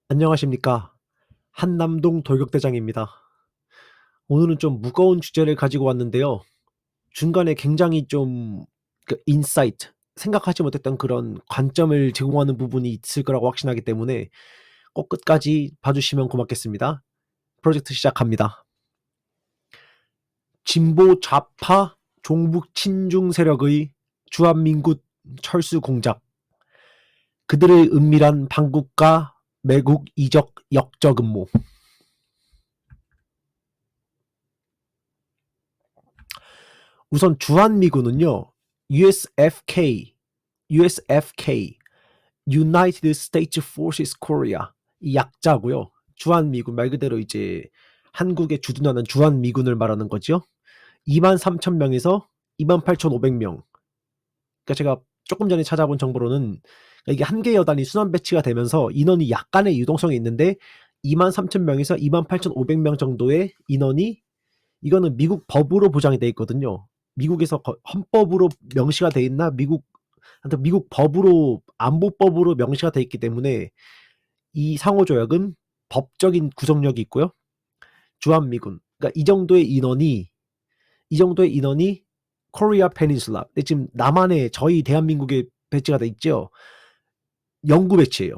안녕하십니까. 한남동 돌격대장입니다. 오늘은 좀 무거운 주제를 가지고 왔는데요. 중간에 굉장히 좀 인사이트, 생각하지 못했던 그런 관점을 제공하는 부분이 있을 거라고 확신하기 때문에 꼭 끝까지 봐주시면 고맙겠습니다. 프로젝트 시작합니다. 진보 좌파 종북 친중 세력의 주한민국 철수 공작, 그들의 은밀한 반국가 매국 이적 역적 음모. 우선 주한미군은요, USFK, United States Forces Korea 이 약자고요. 주한미군 말 그대로 이제 한국에 주둔하는 주한미군을 말하는 거죠. 23,000명에서 28,500명. 그러니까 제가 조금 전에 찾아본 정보로는 이게 한 개 여단이 순환 배치가 되면서 인원이 약간의 유동성이 있는데 23,000명에서 28,500명 정도의 인원이 이거는 미국 법으로 보장이 돼 있거든요. 미국에서 헌법으로 명시가 돼 있나 미국 법으로 안보법으로 명시가 돼 있기 때문에 이 상호조약은 법적인 구속력이 있고요. 주한미군 그러니까 이 정도의 인원이 코리아 페닌슐라 지금 남한에 저희 대한민국에 배치가 돼 있죠. 영구 배치예요.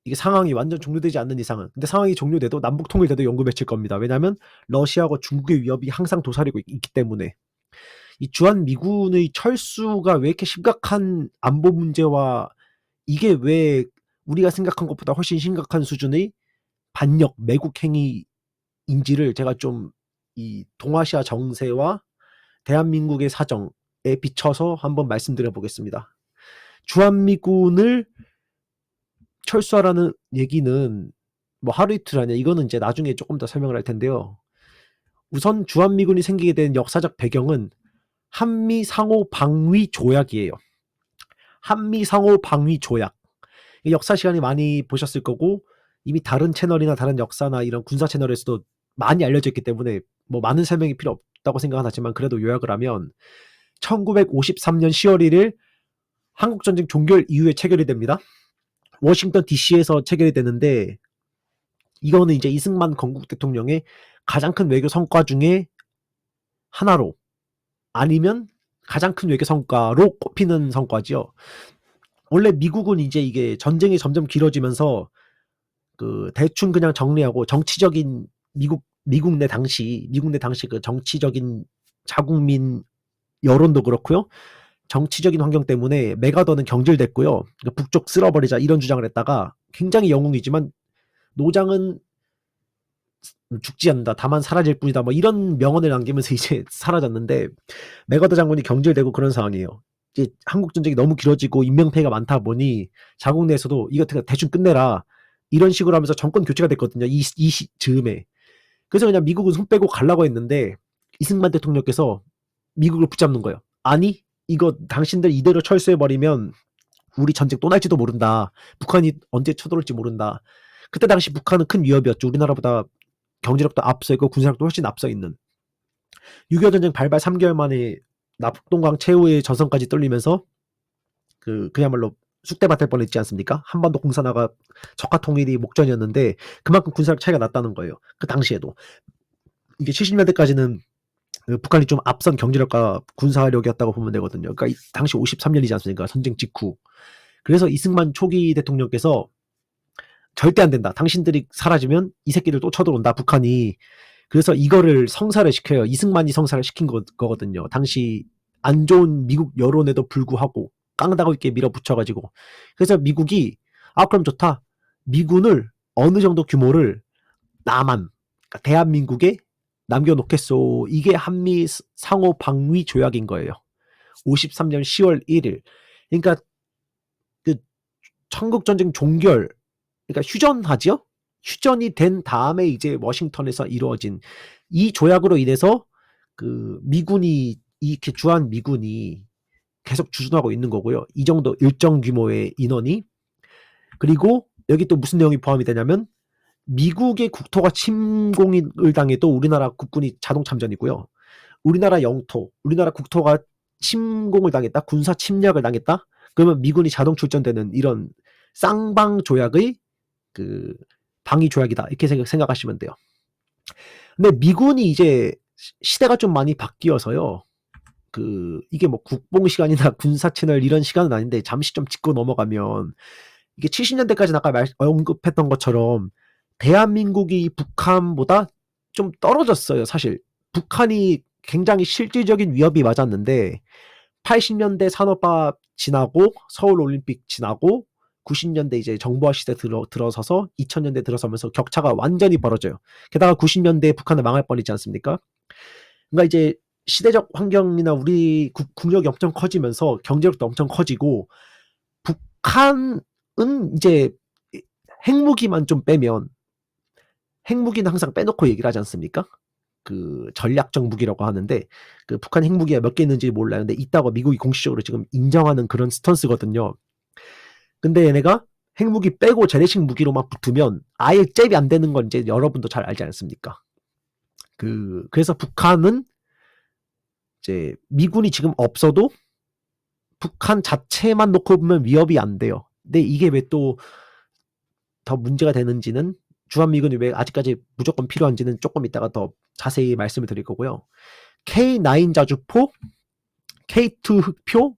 이게 상황이 완전 종료되지 않는 이상은. 근데 상황이 종료돼도 남북 통일돼도 영구 배치일 겁니다. 왜냐하면 러시아하고 중국의 위협이 항상 도사리고 있기 때문에. 이 주한미군의 철수가 왜 이렇게 심각한 안보 문제와 이게 왜 우리가 생각한 것보다 훨씬 심각한 수준의 반역 매국 행위인지를 제가 좀 이 동아시아 정세와 대한민국의 사정에 비춰서 한번 말씀드려 보겠습니다. 주한미군을 철수하라는 얘기는 뭐 하루 이틀 아니야. 이거는 이제 나중에 조금 더 설명을 할 텐데요. 우선 주한미군이 생기게 된 역사적 배경은 한미 상호 방위 조약이에요. 한미 상호 방위 조약. 역사 시간이 많이 보셨을 거고 이미 다른 채널이나 다른 역사나 이런 군사 채널에서도 많이 알려져 있기 때문에 뭐 많은 설명이 필요 없다고 생각은 하지만 그래도 요약을 하면 1953년 10월 1일 한국전쟁 종결 이후에 체결이 됩니다. 워싱턴 DC에서 체결이 되는데 이거는 이제 이승만 건국 대통령의 가장 큰 외교 성과 중에 하나로 아니면 가장 큰 외교 성과로 꼽히는 성과죠. 원래 미국은 이제 이게 전쟁이 점점 길어지면서 그 대충 그냥 정리하고 정치적인 미국 내 당시 그 정치적인 자국민 여론도 그렇고요. 정치적인 환경 때문에 메가더는 경질됐고요. 그러니까 북쪽 쓸어버리자 이런 주장을 했다가 굉장히 영웅이지만 노장은 죽지 않는다. 다만 사라질 뿐이다. 뭐 이런 명언을 남기면서 이제 사라졌는데 메가더 장군이 경질되고 그런 상황이에요. 이제 한국 전쟁이 너무 길어지고 인명피해가 많다 보니 자국 내에서도 이거 대충 끝내라 이런 식으로 하면서 정권 교체가 됐거든요. 이 즈음에. 그래서 그냥 미국은 손 빼고 가려고 했는데 이승만 대통령께서 미국을 붙잡는 거예요. 아니 이거 당신들 이대로 철수해버리면 우리 전쟁 또 날지도 모른다. 북한이 언제 쳐들어올지 모른다. 그때 당시 북한은 큰 위협이었죠. 우리나라보다 경제력도 앞서 있고 군사력도 훨씬 앞서 있는 6.25 전쟁 발발 3개월 만에 낙동강 최후의 전선까지 뚫리면서 그야말로 쑥대밭 될 뻔했지 않습니까? 한반도 공산화가 적화 통일이 목전이었는데 그만큼 군사력 차이가 났다는 거예요. 그 당시에도 이게 70년대까지는 북한이 좀 앞선 경제력과 군사력이었다고 보면 되거든요. 그러니까 당시 53년이지 않습니까? 전쟁 직후. 그래서 이승만 초기 대통령께서 절대 안 된다. 당신들이 사라지면 이 새끼들 또 쳐들어온다. 북한이. 그래서 이거를 성사를 시켜요. 이승만이 성사를 시킨 거거든요. 당시 안 좋은 미국 여론에도 불구하고 깡다구 있게 밀어붙여가지고. 그래서 미국이 그럼 좋다. 미군을 어느 정도 규모를 남한, 그러니까 대한민국에 남겨놓겠소. 이게 한미 상호 방위 조약인 거예요. 53년 10월 1일. 그러니까 그 청국전쟁 종결, 그러니까 휴전하지요? 휴전이 된 다음에 이제 워싱턴에서 이루어진 이 조약으로 인해서 그 미군이 이렇게 주한 미군이 계속 주둔하고 있는 거고요. 이 정도 일정 규모의 인원이. 그리고 여기 또 무슨 내용이 포함이 되냐면 미국의 국토가 침공을 당해도 우리나라 국군이 자동 참전이고요. 우리나라 영토, 우리나라 국토가 침공을 당했다, 군사 침략을 당했다. 그러면 미군이 자동 출전되는 이런 쌍방 조약의 그 방위 조약이다. 이렇게 생각하시면 돼요. 근데 미군이 이제 시대가 좀 많이 바뀌어서요. 이게 뭐 국뽕 시간이나 군사 채널 이런 시간은 아닌데 잠시 좀 짚고 넘어가면 이게 70년대까지 아까 언급했던 것처럼 대한민국이 북한보다 좀 떨어졌어요. 사실 북한이 굉장히 실질적인 위협이 맞았는데 80년대 산업화 지나고 서울 올림픽 지나고 90년대 이제 정보화 시대 들어서서 2000년대 들어서면서 격차가 완전히 벌어져요. 게다가 90년대에 북한은 망할 뻔했지 않습니까? 그러니까 이제 시대적 환경이나 우리 국력이 엄청 커지면서 경제력도 엄청 커지고 북한은 이제 핵무기만 좀 빼면 핵무기는 항상 빼놓고 얘기를 하지 않습니까? 전략적 무기라고 하는데 북한 핵무기가 몇 개 있는지 몰라요. 근데 있다고 미국이 공식적으로 지금 인정하는 그런 스턴스거든요. 근데 얘네가 핵무기 빼고 재래식 무기로만 붙으면 아예 잽이 안 되는 건 이제 여러분도 잘 알지 않습니까? 그래서 북한은 이제 미군이 지금 없어도 북한 자체만 놓고 보면 위협이 안 돼요. 근데 이게 왜 또 더 문제가 되는지는 주한미군이 왜 아직까지 무조건 필요한지는 조금 이따가 더 자세히 말씀을 드릴 거고요. K9 자주포, K2 흑표,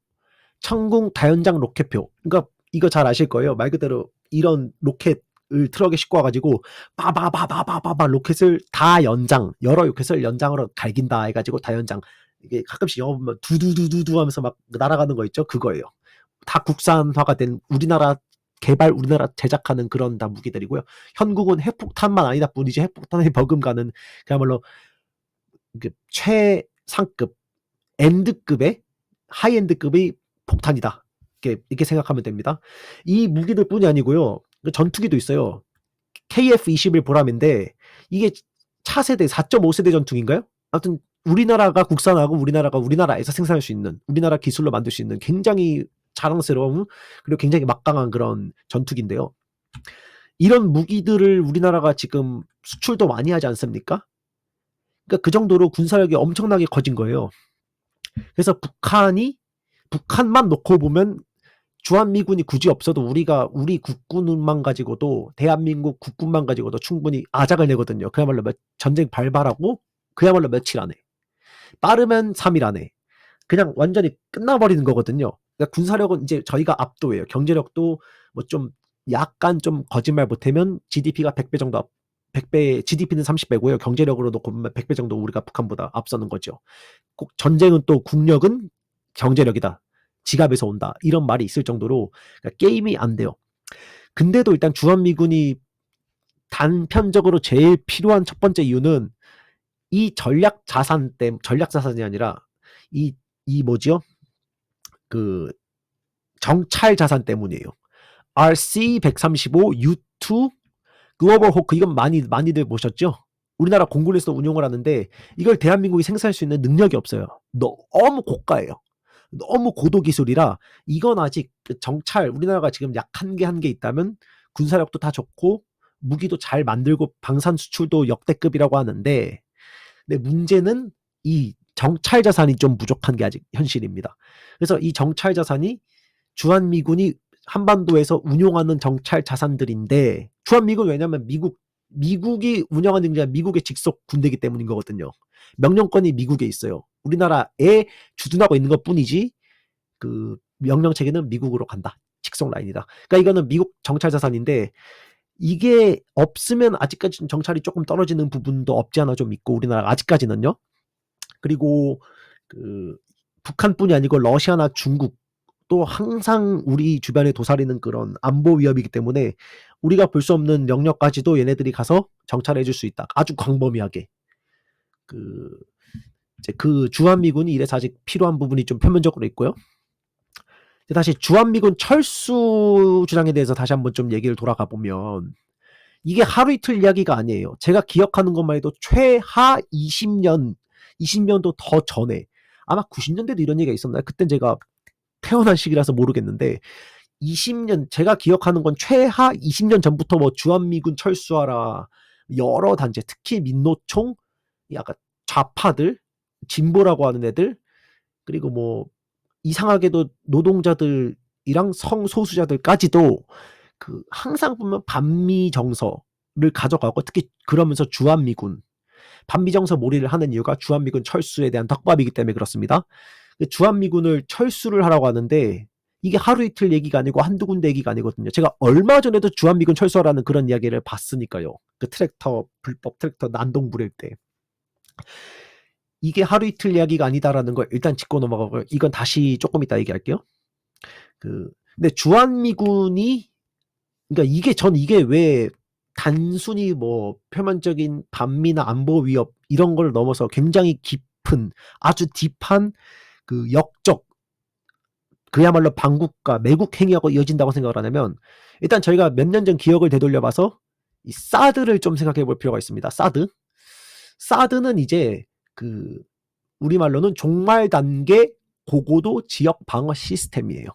천궁 다연장 로켓표. 그러니까 이거 잘 아실 거예요. 말 그대로 이런 로켓을 트럭에 싣고 와가지고 빠바바바바바바 로켓을 다 연장, 여러 로켓을 연장으로 갈긴다 해가지고 다연장. 이게 가끔씩 영어 보면 두두두두두 하면서 막 날아가는 거 있죠? 그거예요. 다 국산화가 된 우리나라 개발, 우리나라 제작하는 그런 다 무기들이고요. 현국은 핵폭탄만 아니다 뿐이지 핵폭탄에 버금가는 그야말로 최상급 엔드급의 하이엔드급의 폭탄이다. 이렇게 생각하면 됩니다. 이 무기들뿐이 아니고요. 전투기도 있어요. KF-21 보람인데 이게 차세대 4.5세대 전투기인가요? 아무튼 우리나라가 국산하고 우리나라에서 생산할 수 있는, 우리나라 기술로 만들 수 있는 굉장히 자랑스러운 그리고 굉장히 막강한 그런 전투기인데요. 이런 무기들을 우리나라가 지금 수출도 많이 하지 않습니까? 그러니까 그 정도로 군사력이 엄청나게 커진 거예요. 그래서 북한만 놓고 보면 주한미군이 굳이 없어도 우리 국군만 가지고도 대한민국 국군만 가지고도 충분히 아작을 내거든요. 그야말로 전쟁 발발하고 그야말로 며칠 안에 빠르면 3일 안에 그냥 완전히 끝나버리는 거거든요. 그러니까 군사력은 이제 저희가 압도해요. 경제력도 뭐 좀 약간 좀 거짓말 못하면 GDP가 100배 정도 100배, GDP는 30배고요. 경제력으로 놓고 보면 100배 정도 우리가 북한보다 앞서는 거죠. 꼭 전쟁은 또 국력은 경제력이다. 지갑에서 온다. 이런 말이 있을 정도로 그러니까 게임이 안 돼요. 근데도 일단 주한미군이 단편적으로 제일 필요한 첫 번째 이유는 이 전략 자산이 아니라 이 뭐지요? 정찰 자산 때문이에요. RC-135 U2 글로벌 호크 이건 많이들 보셨죠? 우리나라 공군에서 운용을 하는데 이걸 대한민국이 생산할 수 있는 능력이 없어요. 너무 고가예요. 너무 고도 기술이라 이건 아직 정찰 우리나라가 지금 약 한 개 있다면 군사력도 다 좋고 무기도 잘 만들고 방산 수출도 역대급이라고 하는데 근데 문제는 이 정찰 자산이 좀 부족한 게 아직 현실입니다. 그래서 이 정찰 자산이 주한미군이 한반도에서 운용하는 정찰 자산들인데 주한미군 왜냐하면 미국이 운영하는 게 미국의 직속 군대이기 때문인 거거든요. 명령권이 미국에 있어요. 우리나라에 주둔하고 있는 것 뿐이지 명령 체계는 미국으로 간다. 직속 라인이다. 그러니까 이거는 미국 정찰 자산인데 이게 없으면 아직까지 정찰이 조금 떨어지는 부분도 없지 않아 좀 있고 우리나라 아직까지는요. 그리고 북한뿐이 아니고 러시아나 중국 또 항상 우리 주변에 도사리는 그런 안보 위협이기 때문에 우리가 볼 수 없는 영역까지도 얘네들이 가서 정찰해 줄 수 있다. 아주 광범위하게. 주한미군이 이래서 아직 필요한 부분이 좀 표면적으로 있고요. 다시 주한미군 철수 주장에 대해서 다시 한번 좀 얘기를 돌아가 보면 이게 하루 이틀 이야기가 아니에요. 제가 기억하는 것만 해도 최하 20년도 더 전에 아마 90년대도 이런 얘기가 있었나요? 그땐 제가 태어난 시기라서 모르겠는데 20년 제가 기억하는 건 최하 20년 전부터 뭐 주한미군 철수하라 여러 단체 특히 민노총 약간 좌파들 진보라고 하는 애들 그리고 뭐 이상하게도 노동자들이랑 성소수자들까지도 항상 보면 반미 정서 가져가고 특히 그러면서 주한미군 반미정서 몰이를 하는 이유가 주한미군 철수에 대한 떡밥이기 때문에 그렇습니다. 주한미군을 철수를 하라고 하는데 이게 하루 이틀 얘기가 아니고 한두 군데 얘기가 아니거든요. 제가 얼마 전에도 주한미군 철수하라는 그런 이야기를 봤으니까요. 그 불법 트랙터 난동 부릴 때. 이게 하루 이틀 이야기가 아니다라는 걸 일단 짚고 넘어가고요. 이건 다시 조금 이따 얘기할게요. 근데 주한미군이 그러니까 이게 왜 단순히 뭐 표면적인 반미나 안보 위협 이런 걸 넘어서 굉장히 깊은 아주 딥한 그 역적 그야말로 반국가 매국 행위하고 이어진다고 생각을 하냐면 일단 저희가 몇 년 전 기억을 되돌려봐서 이 사드를 좀 생각해 볼 필요가 있습니다. 사드는 이제 그 우리말로는 종말 단계 고고도 지역 방어 시스템이에요.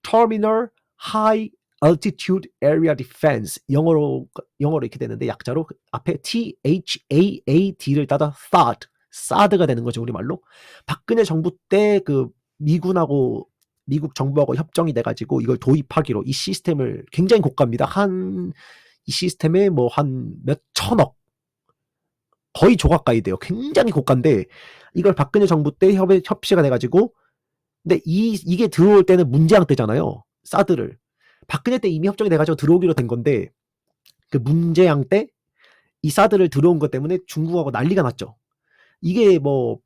Terminal High Altitude Area Defense 영어로 이렇게 되는데 약자로 앞에 THAAD를 따다 사드가 되는 거죠 우리말로. 박근혜 정부 때 그 미국 정부하고 협정이 돼가지고 이걸 도입하기로 이 시스템을 굉장히 고가입니다. 이 시스템에 뭐 한 몇 천억 거의 조각가이 돼요. 굉장히 고가인데 이걸 박근혜 정부 때 협의가 돼가지고 근데 이게 들어올 때는 문재양 때잖아요. 사드를. 박근혜 때 이미 협정이 돼가지고 들어오기로 된 건데 그 문재양 때 이 사드를 들어온 것 때문에 중국하고 난리가 났죠. 이게 뭐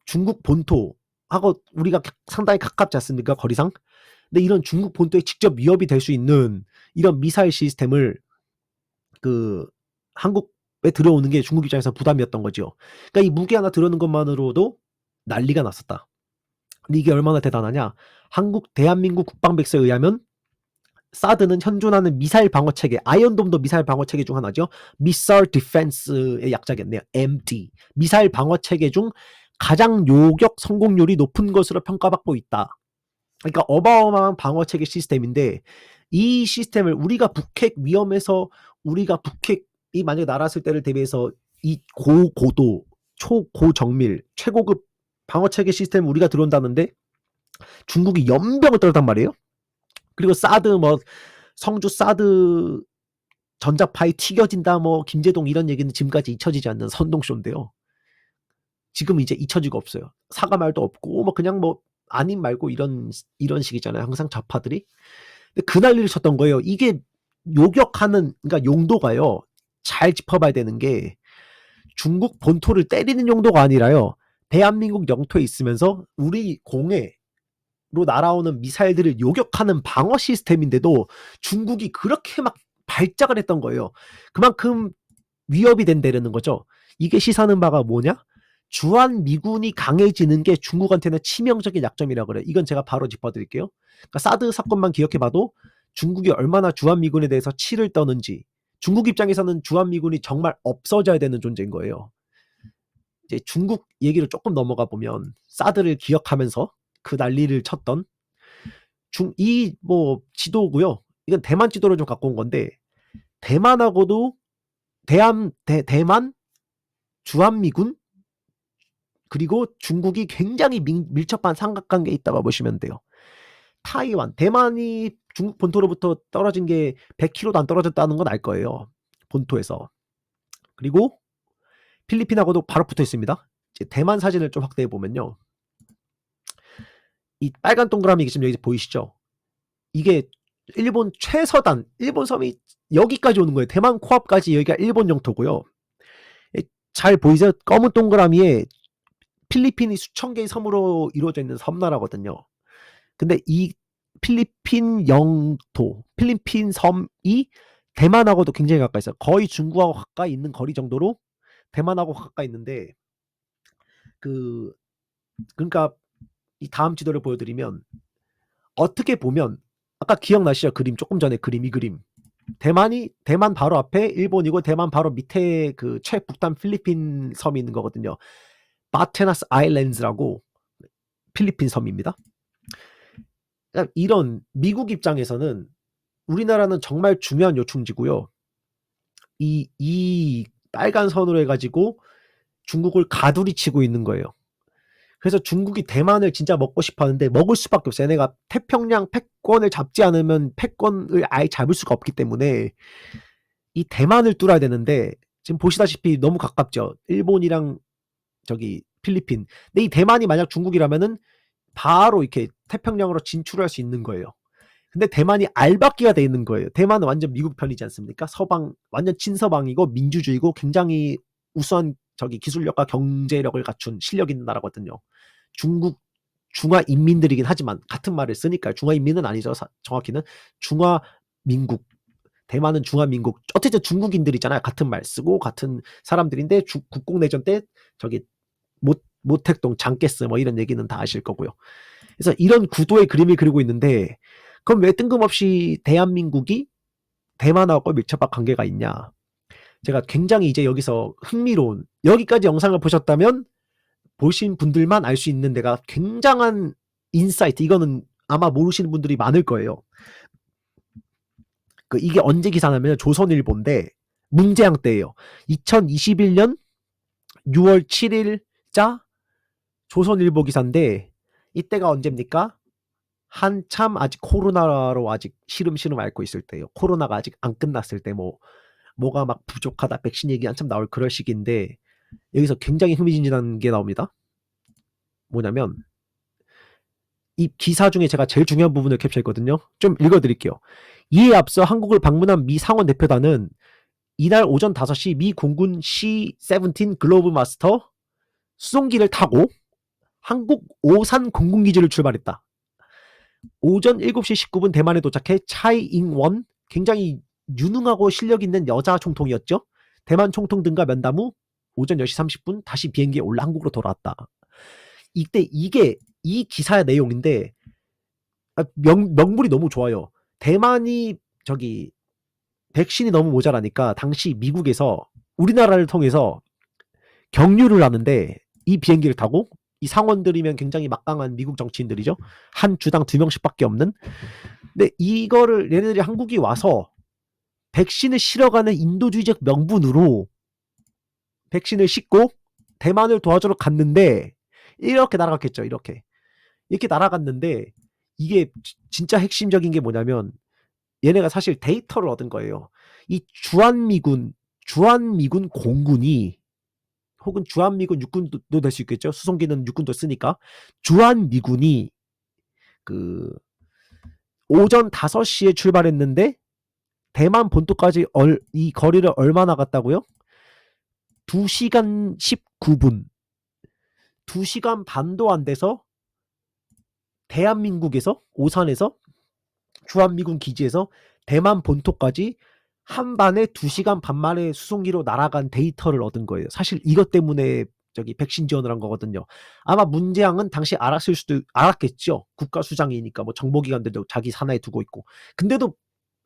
중국 본토하고 우리가 상당히 가깝지 않습니까? 거리상. 근데 이런 중국 본토에 직접 위협이 될 수 있는 이런 미사일 시스템을 그 한국에 들어오는 게 중국 입장에서 부담이었던 거죠. 그러니까 이 무기 하나 들어오는 것만으로도 난리가 났었다. 근데 이게 얼마나 대단하냐? 대한민국 국방백서에 의하면 사드는 현존하는 미사일 방어 체계, 아이언돔도 미사일 방어 체계 중 하나죠. Missile Defense의 약자겠네요. MD. 미사일 방어 체계 중 가장 요격 성공률이 높은 것으로 평가받고 있다. 그러니까 어마어마한 방어 체계 시스템인데 이 시스템을 우리가 북핵 위험에서 우리가 북핵이 만약에 날았을 때를 대비해서 이 고고도, 초고정밀, 최고급 방어 체계 시스템 우리가 들어온다는데 중국이 연병을 떨단 말이에요. 그리고 사드 뭐 성주 사드 전자파이 튀겨진다 뭐 김재동 이런 얘기는 지금까지 잊혀지지 않는 선동쇼인데요. 지금 이제 잊혀지고 없어요. 사과 말도 없고 뭐 그냥 뭐 아님 말고 이런 식이잖아요. 항상 좌파들이. 근데 그 난리를 쳤던 거예요. 이게 요격하는 그러니까 용도가요. 잘 짚어봐야 되는 게 중국 본토를 때리는 용도가 아니라요. 대한민국 영토에 있으면서 우리 공해로 날아오는 미사일들을 요격하는 방어 시스템인데도 중국이 그렇게 막 발작을 했던 거예요. 그만큼 위협이 된다는 거죠. 이게 시사하는 바가 뭐냐? 주한미군이 강해지는 게 중국한테는 치명적인 약점이라고 그래요. 이건 제가 바로 짚어드릴게요. 그러니까 사드 사건만 기억해봐도 중국이 얼마나 주한미군에 대해서 치를 떠는지 중국 입장에서는 주한미군이 정말 없어져야 되는 존재인 거예요. 이제 중국 얘기를 조금 넘어가 보면 사드를 기억하면서 그 난리를 쳤던 이 뭐 지도고요. 이건 대만 지도를 좀 갖고 온 건데 대만하고도 대만 주한미군 그리고 중국이 굉장히 밀접한 삼각관계에 있다고 보시면 돼요. 타이완, 대만이 중국 본토로부터 떨어진 게 100km도 안 떨어졌다는 건 알 거예요. 본토에서. 그리고 필리핀하고도 바로 붙어 있습니다. 이제 대만 사진을 좀 확대해 보면요. 이 빨간 동그라미 지금 여기 보이시죠? 이게 일본 최서단, 일본 섬이 여기까지 오는 거예요. 대만 코앞까지 여기가 일본 영토고요. 잘 보이세요? 검은 동그라미에 필리핀이 수천 개의 섬으로 이루어져 있는 섬나라거든요. 근데 이 필리핀 영토, 필리핀 섬이 대만하고도 굉장히 가까이 있어요. 거의 중국하고 가까이 있는 거리 정도로 대만하고 가까이 있는데 그러니까 이 다음 지도를 보여드리면 어떻게 보면 아까 기억나시죠? 그림 조금 전에 이 그림. 대만 바로 앞에 일본이고 대만 바로 밑에 그 최북단 필리핀 섬이 있는 거거든요. 바테나스 아일랜드라고 필리핀 섬입니다. 이런 미국 입장에서는 우리나라는 정말 중요한 요충지고요. 이 빨간 선으로 해가지고 중국을 가두리치고 있는 거예요. 그래서 중국이 대만을 진짜 먹고 싶어 하는데 먹을 수밖에 없어요. 얘네가 태평양 패권을 잡지 않으면 패권을 아예 잡을 수가 없기 때문에 이 대만을 뚫어야 되는데 지금 보시다시피 너무 가깝죠. 일본이랑 저기 필리핀. 근데 이 대만이 만약 중국이라면은 바로 이렇게 태평양으로 진출할 수 있는 거예요. 근데 대만이 알박기가 돼 있는 거예요. 대만은 완전 미국 편이지 않습니까? 서방, 완전 친서방이고 민주주의고 굉장히 우수한 저기 기술력과 경제력을 갖춘 실력 있는 나라거든요. 중국 중화인민들이긴 하지만 같은 말을 쓰니까 중화인민은 아니죠. 정확히는 중화민국. 대만은 중화민국. 어쨌든 중국인들이잖아요. 같은 말 쓰고 같은 사람들인데 국공내전 때 저기 모택동 장가스 뭐 이런 얘기는 다 아실 거고요. 그래서 이런 구도의 그림을 그리고 있는데 그럼 왜 뜬금없이 대한민국이 대만하고 밀접한 관계가 있냐? 제가 굉장히 이제 여기서 흥미로운 여기까지 영상을 보셨다면 보신 분들만 알 수 있는 데가 굉장한 인사이트. 이거는 아마 모르시는 분들이 많을 거예요. 이게 언제 기사냐면 조선일보인데 문재양 때예요. 2021년 6월 7일자 조선일보 기사인데 이때가 언제입니까? 한참 아직 코로나로 아직 시름시름 앓고 있을 때예요. 코로나가 아직 안 끝났을 때 뭐가 막 부족하다 백신 얘기 한참 나올 그럴 시기인데 여기서 굉장히 흥미진진한 게 나옵니다. 뭐냐면 이 기사 중에 제가 제일 중요한 부분을 캡처했거든요. 좀 읽어드릴게요. 이에 앞서 한국을 방문한 미 상원 대표단은 이날 오전 5시 미 공군 C-17 글로브 마스터 수송기를 타고 한국 오산 공군기지를 출발했다. 오전 7시 19분 대만에 도착해 차이잉원, 굉장히 유능하고 실력 있는 여자 총통이었죠. 대만 총통 등과 면담 후 오전 10시 30분 다시 비행기에 올라 한국으로 돌아왔다. 이때 이게 이 기사의 내용인데 명물이 너무 좋아요. 대만이 저기 백신이 너무 모자라니까 당시 미국에서 우리나라를 통해서 경유를 하는데 이 비행기를 타고 이 상원들이면 굉장히 막강한 미국 정치인들이죠. 한 주당 2명씩밖에 없는. 근데 이거를 얘네들이 한국이 와서 백신을 실어가는 인도주의적 명분으로 백신을 싣고 대만을 도와주러 갔는데 이렇게 날아갔겠죠. 이렇게 날아갔는데 이게 진짜 핵심적인 게 뭐냐면 얘네가 사실 데이터를 얻은 거예요. 이 주한미군 공군이 혹은 주한미군 육군도 될 수 있겠죠. 수송기는 육군도 쓰니까 주한미군이 그 오전 5시에 출발했는데 대만 본토까지 이 거리를 얼마나 갔다고요? 2시간 19분 2시간 반도 안 돼서 대한민국에서 오산에서 주한미군 기지에서 대만 본토까지 한반에 2시간 반 만에 수송기로 날아간 데이터를 얻은 거예요. 사실 이것 때문에 저기 백신 지원을 한 거거든요. 아마 문재양은 당시 알았겠죠. 국가수장이니까 뭐 정보기관들도 자기 산하에 두고 있고. 근데도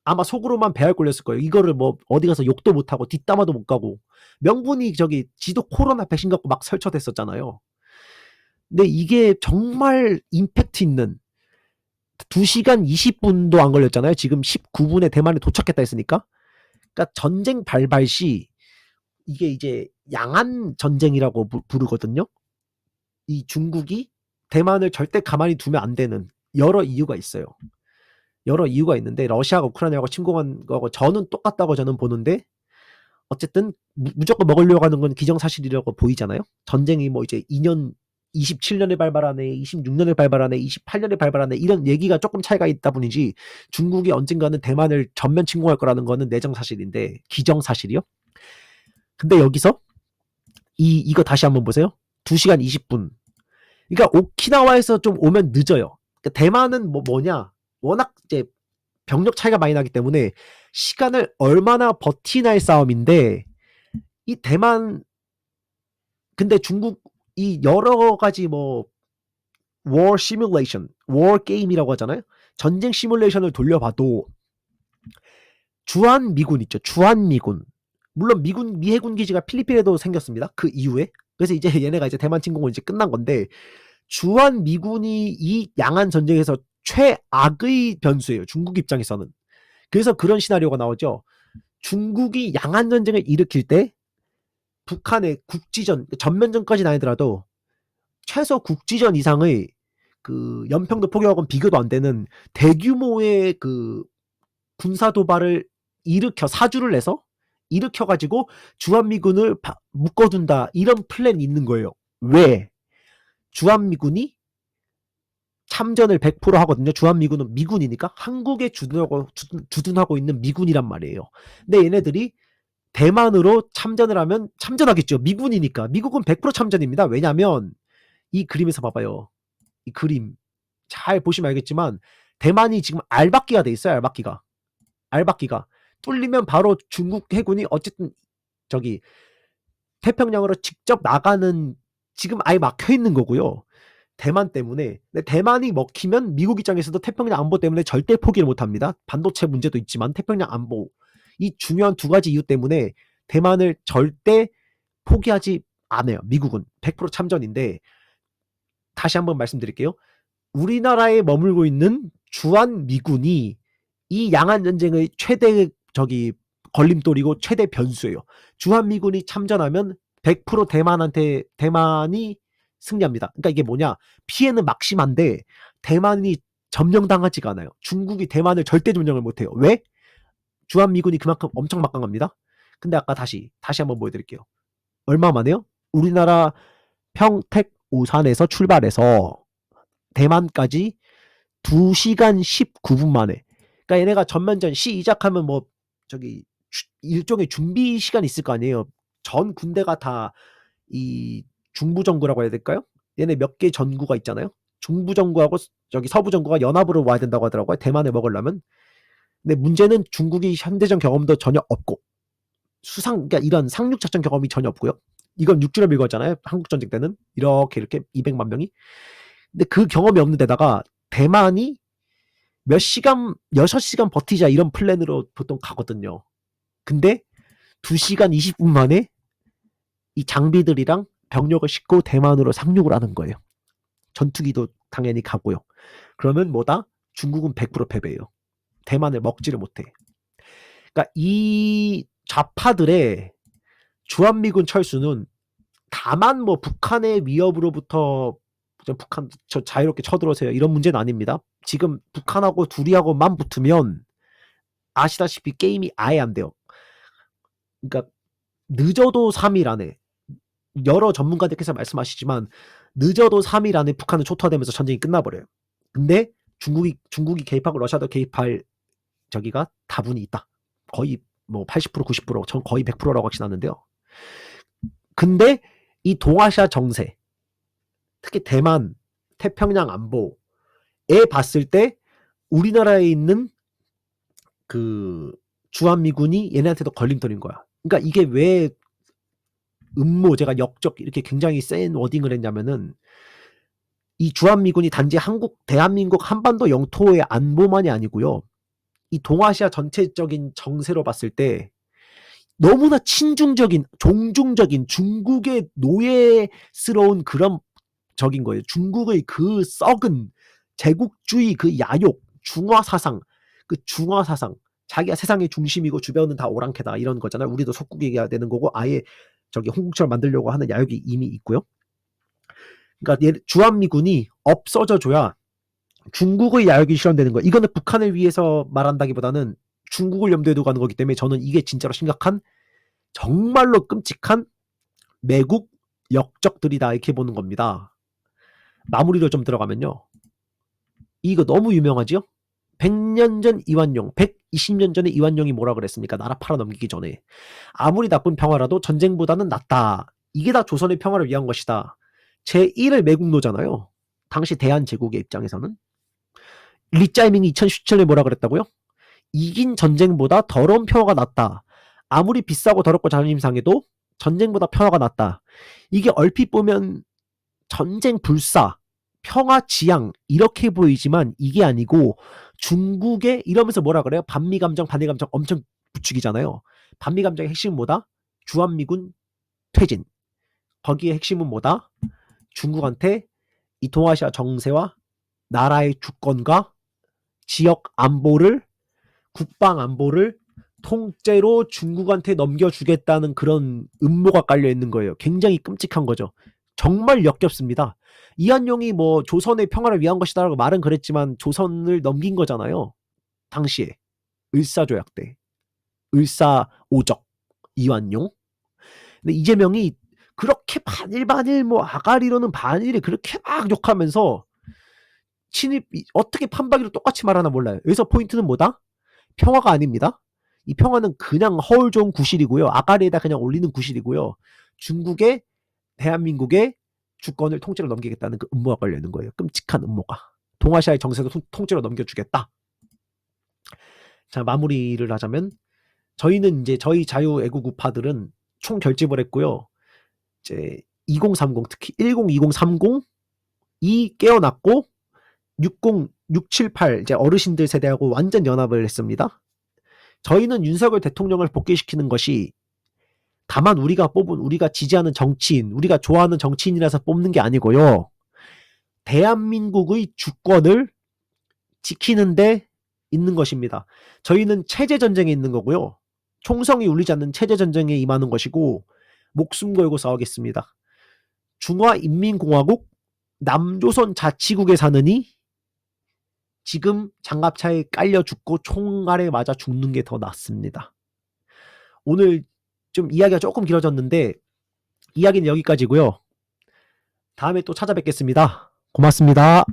아마 속으로만 배알 꼴렸을 거예요. 이거를 뭐 어디 가서 욕도 못 하고 뒷담화도 못 가고 명분이 저기 지도 코로나 백신 갖고 막 설쳐댔었잖아요. 근데 이게 정말 임팩트 있는 2시간 20분도 안 걸렸잖아요. 지금 19분에 대만에 도착했다 했으니까. 그러니까 전쟁 발발 시 이게 이제 양안 전쟁이라고 부르거든요. 이 중국이 대만을 절대 가만히 두면 안 되는 여러 이유가 있어요. 여러 이유가 있는데 러시아가 우크라이나하고 침공한 거고 저는 똑같다고 저는 보는데 어쨌든 무조건 먹으려고 하는 건 기정사실이라고 보이잖아요. 전쟁이 뭐 이제 27년에 발발하네, 26년에 발발하네, 28년에 발발하네 이런 얘기가 조금 차이가 있다 뿐이지 중국이 언젠가는 대만을 전면 침공할 거라는 거는 내정사실인데 기정사실이요. 근데 여기서 이거 다시 한번 보세요. 2시간 20분. 그러니까 오키나와에서 좀 오면 늦어요. 그러니까 대만은 뭐냐 워낙 이제 병력 차이가 많이 나기 때문에 시간을 얼마나 버티나의 싸움인데 이 대만 근데 중국 이 여러 가지 뭐 war simulation, war 게임이라고 하잖아요. 전쟁 시뮬레이션을 돌려봐도 주한미군 있죠. 주한미군. 물론 미 해군 기지가 필리핀에도 생겼습니다. 그 이후에. 그래서 이제 얘네가 이제 대만 침공은 이제 끝난 건데 주한미군이 이 양안 전쟁에서 최악의 변수예요. 중국 입장에서는. 그래서 그런 시나리오가 나오죠. 중국이 양안 전쟁을 일으킬 때 북한의 국지전, 전면전까지는 아니더라도 최소 국지전 이상의 그 연평도 포격하고는 비교도 안 되는 대규모의 그 군사 도발을 일으켜 사주를 내서 일으켜가지고 주한미군을 묶어둔다 이런 플랜이 있는 거예요. 왜? 주한미군이 참전을 100% 하거든요. 주한미군은 미군이니까 한국에 주둔하고 있는 미군이란 말이에요. 근데 얘네들이 대만으로 참전을 하면 참전하겠죠. 미군이니까. 미국은 100% 참전입니다. 왜냐하면 이 그림에서 봐봐요. 이 그림 잘 보시면 알겠지만 대만이 지금 알박기가 돼 있어요. 알박기가 뚫리면 바로 중국 해군이 어쨌든 저기 태평양으로 직접 나가는 지금 아예 막혀 있는 거고요. 대만 때문에. 근데 대만이 먹히면 미국 입장에서도 태평양 안보 때문에 절대 포기를 못합니다. 반도체 문제도 있지만 태평양 안보 이 중요한 두 가지 이유 때문에 대만을 절대 포기하지 않아요. 미국은 100% 참전인데 다시 한번 말씀드릴게요. 우리나라에 머물고 있는 주한미군이 이 양안 전쟁의 최대 걸림돌이고 최대 변수예요. 주한미군이 참전하면 100% 대만이 승리합니다. 그러니까 이게 뭐냐? 피해는 막심한데 대만이 점령당하지가 않아요. 중국이 대만을 절대 점령을 못해요. 왜? 주한미군이 그만큼 엄청 막강합니다. 근데 아까 다시 한번 보여드릴게요. 얼마 만에요? 우리나라 평택 오산에서 출발해서 대만까지 2시간 19분 만에. 그러니까 얘네가 전면전 시작하면 뭐 일종의 준비 시간이 있을 거 아니에요. 전 군대가 다 이 중부정구라고 해야 될까요? 얘네 몇 개 전구가 있잖아요. 중부정구하고 서부정구가 연합으로 와야 된다고 하더라고요. 대만을 먹으려면. 근데 문제는 중국이 현대전 경험도 전혀 없고 그러니까 이런 상륙작전 경험이 전혀 없고요. 이건 육지로 밀고 왔잖아요. 한국전쟁 때는 이렇게 200만 명이. 근데 그 경험이 없는 데다가 대만이 몇 시간 6시간 버티자 이런 플랜으로 보통 가거든요. 근데 2시간 20분 만에 이 장비들이랑 병력을 싣고 대만으로 상륙을 하는 거예요. 전투기도 당연히 가고요. 그러면 뭐다? 중국은 100% 패배예요. 대만을 먹지를 못해. 그러니까 이 좌파들의 주한미군 철수는 다만 뭐 북한의 위협으로부터 북한 자유롭게 쳐들어오세요 이런 문제는 아닙니다. 지금 북한하고 둘이하고만 붙으면 아시다시피 게임이 아예 안 돼요. 그러니까 늦어도 3일 안에 여러 전문가들께서 말씀하시지만 늦어도 3일 안에 북한은 초토화되면서 전쟁이 끝나버려요. 근데 중국이 개입하고 러시아도 개입할 다분히 있다. 거의 뭐 80% 90% 전 거의 100%라고 확신하는데요. 근데 이 동아시아 정세 특히 대만 태평양 안보에 봤을 때 우리나라에 있는 그 주한미군이 얘네한테도 걸림돌인 거야. 그러니까 이게 왜 제가 역적 이렇게 굉장히 센 워딩을 했냐면은 이 주한미군이 단지 대한민국 한반도 영토의 안보만이 아니고요. 이 동아시아 전체적인 정세로 봤을 때 너무나 친중적인 종중적인 중국의 노예스러운 그런 적인 거예요. 중국의 그 썩은 제국주의 그 야욕 중화사상 자기가 세상의 중심이고 주변은 다 오랑캐다 이런 거잖아요. 우리도 속국이어야 되는 거고 아예 홍국처럼 만들려고 하는 야욕이 이미 있고요. 그러니까 주한미군이 없어져줘야 중국의 야욕이 실현되는 거예요. 이거는 북한을 위해서 말한다기보다는 중국을 염두에 두고 가는 거기 때문에 저는 이게 진짜로 심각한 정말로 끔찍한 매국 역적들이다 이렇게 보는 겁니다. 마무리로 좀 들어가면요. 이거 너무 유명하지요? 100년 전 이완용, 120년 전에 이완용이 뭐라 그랬습니까? 나라 팔아넘기기 전에. 아무리 나쁜 평화라도 전쟁보다는 낫다. 이게 다 조선의 평화를 위한 것이다. 제1의 매국노잖아요. 당시 대한제국의 입장에서는. 리짜이밍이 2017년에 뭐라 그랬다고요? 이긴 전쟁보다 더러운 평화가 낫다. 아무리 비싸고 더럽고 자존심 상해도 전쟁보다 평화가 낫다. 이게 얼핏 보면 전쟁 불사, 평화 지향 이렇게 보이지만 이게 아니고 중국의 이러면서 뭐라 그래요? 반미감정, 반일감정 엄청 부추기잖아요. 반미감정의 핵심은 뭐다? 주한미군 퇴진. 거기에 핵심은 뭐다? 중국한테 이 동아시아 정세와 나라의 주권과 지역 안보를 국방 안보를 통째로 중국한테 넘겨주겠다는 그런 음모가 깔려있는 거예요. 굉장히 끔찍한 거죠. 정말 역겹습니다. 이한용이 뭐 조선의 평화를 위한 것이다라고 말은 그랬지만 조선을 넘긴 거잖아요. 당시에 을사조약 때 을사오적 이완용. 근데 이재명이 그렇게 반일 뭐 아가리로는 반일이 그렇게 막 욕하면서 친일 어떻게 판박이로 똑같이 말하나 몰라요. 여기서 포인트는 뭐다? 평화가 아닙니다. 이 평화는 그냥 허울 좋은 구실이고요. 아가리에다 그냥 올리는 구실이고요. 중국에 대한민국의 주권을 통째로 넘기겠다는 그 음모가 걸려 있는 거예요. 끔찍한 음모가. 동아시아의 정세도 통째로 넘겨주겠다. 자, 마무리를 하자면 저희는 이제 저희 자유애국 우파들은 총 결집을 했고요. 이제 2030 특히 10, 20, 30이 깨어났고 60, 6, 7, 8 이제 어르신들 세대하고 완전 연합을 했습니다. 저희는 윤석열 대통령을 복귀시키는 것이 다만 우리가 뽑은 우리가 지지하는 정치인, 우리가 좋아하는 정치인이라서 뽑는 게 아니고요. 대한민국의 주권을 지키는데 있는 것입니다. 저희는 체제 전쟁에 있는 거고요. 총성이 울리지 않는 체제 전쟁에 임하는 것이고 목숨 걸고 싸우겠습니다. 중화인민공화국 남조선 자치국에 사느니 지금 장갑차에 깔려 죽고 총알에 맞아 죽는 게 더 낫습니다. 오늘 좀 이야기가 조금 길어졌는데 이야기는 여기까지고요. 다음에 또 찾아뵙겠습니다. 고맙습니다.